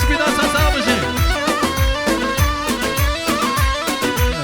بیدار سر بشین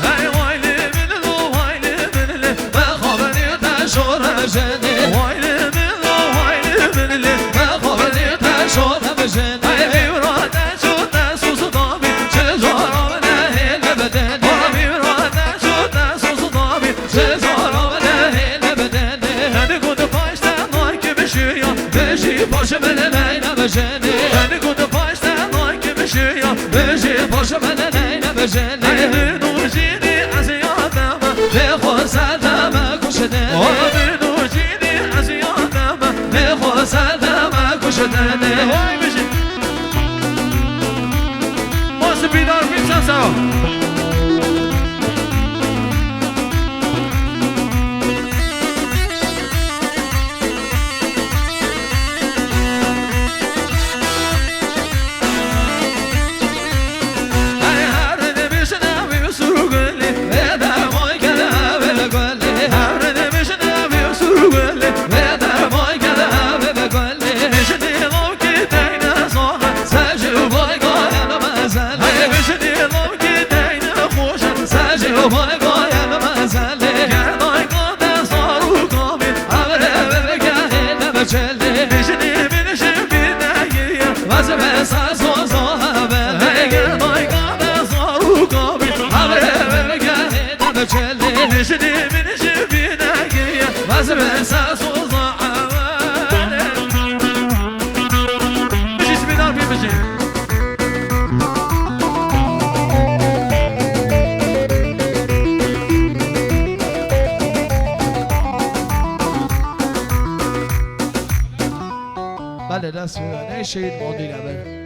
ای وایلی بلو وایلی بلو بخوابنی تشور بجنی وایلی بلو وایلی بلو بخوابنی تشور بجنی ای بیورات شد سوس دامی چزارم نهیل بدنی بیورات شد سوس دامی چزارم نهیل بدنی هنی گود پاشتن نای که بشیا بشی پاش بله نینا بجنی هنی گود پاشتن نای که بشیا بشی پاش بله نینا بجنی ای نور جینی از یادم به خود سردم کشدنی نور جینی از یادم به خود سردم کشدنی وای بشی باز بیدار بیشتر سرا بله دست بودن ای شهید مادی نبره